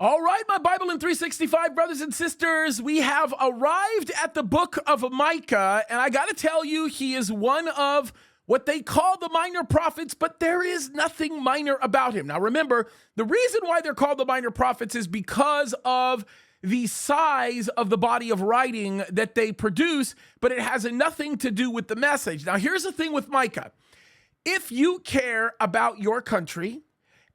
All right, my Bible in 365 brothers and sisters, we have arrived at the book of Micah, and I got to tell you, he is one of what they call the minor prophets, but there is nothing minor about him. Now remember, the reason why they're called the minor prophets is because of the size of the body of writing that they produce, but it has nothing to do with the message. Now here's the thing with Micah. If you care about your country,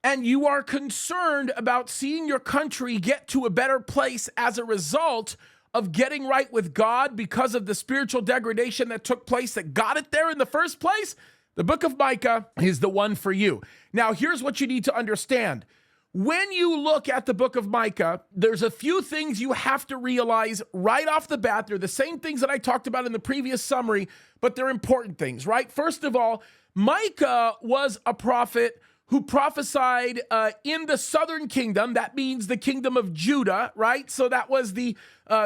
and you are concerned about seeing your country get to a better place as a result of getting right with God because of the spiritual degradation that took place that got it there in the first place, the book of Micah is the one for you. Now, here's what you need to understand. When you look at the book of Micah, there's a few things you have to realize right off the bat. They're the same things that I talked about in the previous summary, but they're important things, right? First of all, Micah was a prophet who prophesied in the southern kingdom. That means the kingdom of Judah, right? So that was the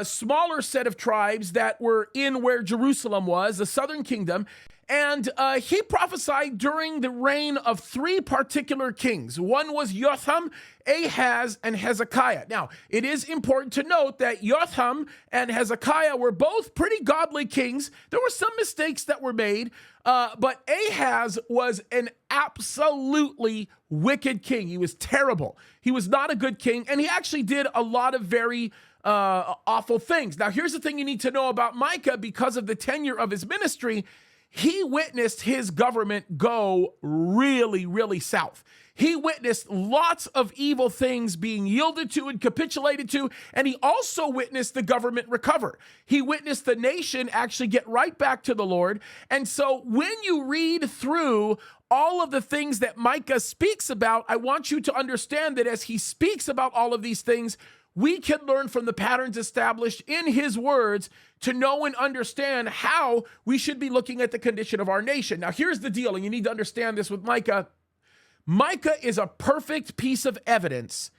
smaller set of tribes that were in where Jerusalem was, the southern kingdom. And he prophesied during the reign of three particular kings. One was Jotham, Ahaz, and Hezekiah. Now, it is important to note that Jotham and Hezekiah were both pretty godly kings. There were some mistakes that were made, but Ahaz was an absolutely wicked king. He was terrible. He was not a good king, and he actually did a lot of very awful things. Now, here's the thing you need to know about Micah because of the tenure of his ministry. He witnessed his government go really, really south. He witnessed lots of evil things being yielded to and capitulated to, and he also witnessed the government recover. He witnessed the nation actually get right back to the Lord. And so when you read through all of the things that Micah speaks about, I want you to understand that as he speaks about all of these things, we can learn from the patterns established in his words to know and understand how we should be looking at the condition of our nation. Now, here's the deal, and you need to understand this with Micah. Micah is a perfect piece of evidence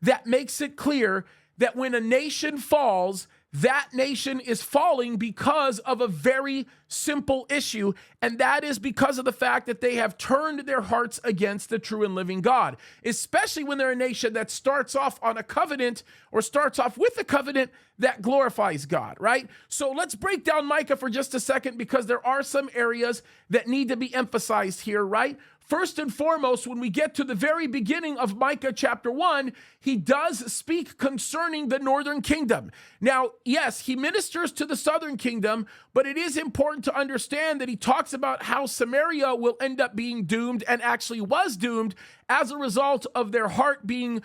that makes it clear that when a nation falls, that nation is falling because of a very simple issue, and that is because of the fact that they have turned their hearts against the true and living God, especially when they're a nation that starts off on a covenant or starts off with a covenant that glorifies God, right? So let's break down Micah for just a second because there are some areas that need to be emphasized here, right? First and foremost, when we get to the very beginning of Micah chapter 1, he does speak concerning the northern kingdom. Now, yes, he ministers to the southern kingdom, but it is important to understand that he talks about how Samaria will end up being doomed and actually was doomed as a result of their heart being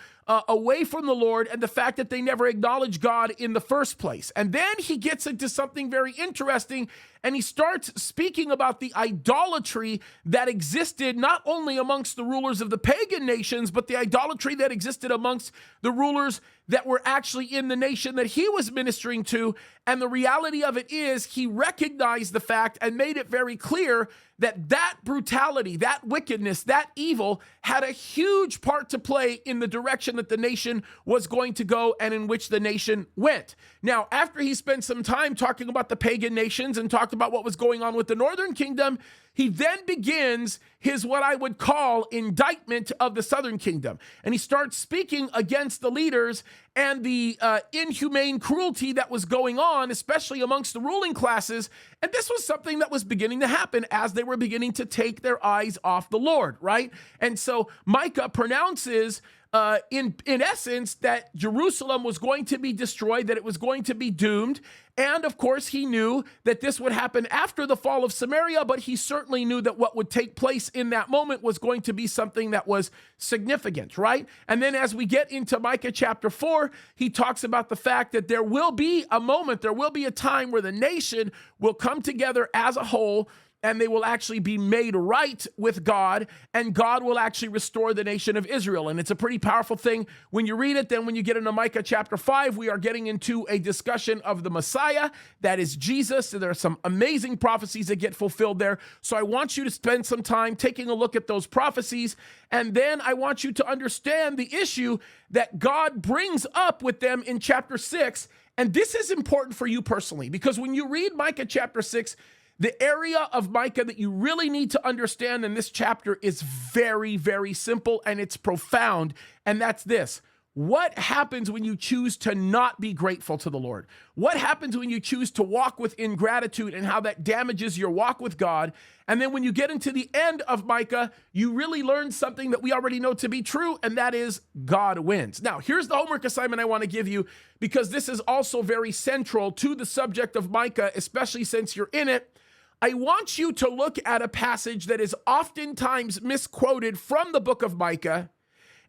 away from the Lord and the fact that they never acknowledged God in the first place. And then he gets into something very interesting, and he starts speaking about the idolatry that existed not only amongst the rulers of the pagan nations, but the idolatry that existed amongst the rulers that were actually in the nation that he was ministering to. And the reality of it is he recognized the fact and made it very clear that that brutality, that wickedness, that evil had a huge part to play in the direction that the nation was going to go and in which the nation went. Now, after he spent some time talking about the pagan nations and talked about what was going on with the northern kingdom, he then begins his what I would call indictment of the southern kingdom. And he starts speaking against the leaders and the inhumane cruelty that was going on, especially amongst the ruling classes. And this was something that was beginning to happen as they were beginning to take their eyes off the Lord, right? And so Micah pronounces in essence, that Jerusalem was going to be destroyed, that it was going to be doomed. And of course, he knew that this would happen after the fall of Samaria, but he certainly knew that what would take place in that moment was going to be something that was significant, right? And then as we get into Micah chapter 4, he talks about the fact that there will be a moment, there will be a time where the nation will come together as a whole, and they will actually be made right with God, and God will actually restore the nation of Israel. And it's a pretty powerful thing when you read it. Then when you get into Micah chapter 5, we are getting into a discussion of the Messiah, that is Jesus. So there are some amazing prophecies that get fulfilled there. So I want you to spend some time taking a look at those prophecies, and then I want you to understand the issue that God brings up with them in chapter 6. And this is important for you personally, because when you read Micah chapter 6, the area of Micah that you really need to understand in this chapter is very, very simple, and it's profound, and that's this. What happens when you choose to not be grateful to the Lord? What happens when you choose to walk with ingratitude and how that damages your walk with God? And then when you get into the end of Micah, you really learn something that we already know to be true, and that is God wins. Now, here's the homework assignment I want to give you, because this is also very central to the subject of Micah, especially since you're in it. I want you to look at a passage that is oftentimes misquoted from the book of Micah,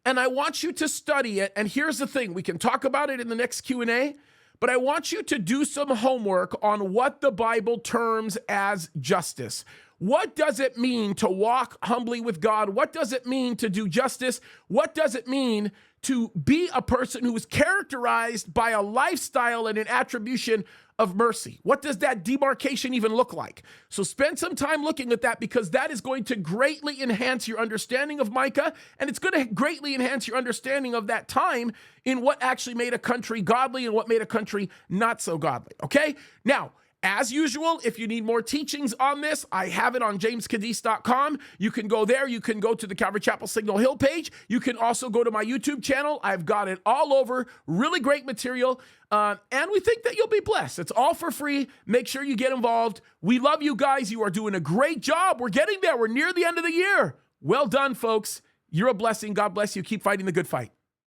and I want you to study it. And here's the thing, we can talk about it in the next Q&A, but I want you to do some homework on what the Bible terms as justice. What does it mean to walk humbly with God? What does it mean to do justice? What does it mean to be a person who is characterized by a lifestyle and an attribution of mercy? What does that demarcation even look like? So spend some time looking at that, because that is going to greatly enhance your understanding of Micah, and it's going to greatly enhance your understanding of that time in what actually made a country godly and what made a country not so godly, okay? Now, as usual, if you need more teachings on this, I have it on jamescadiz.com. You can go there. You can go to the Calvary Chapel Signal Hill page. You can also go to my YouTube channel. I've got it all over. Really great material. And we think that you'll be blessed. It's all for free. Make sure you get involved. We love you guys. You are doing a great job. We're getting there. We're near the end of the year. Well done, folks. You're a blessing. God bless you. Keep fighting the good fight.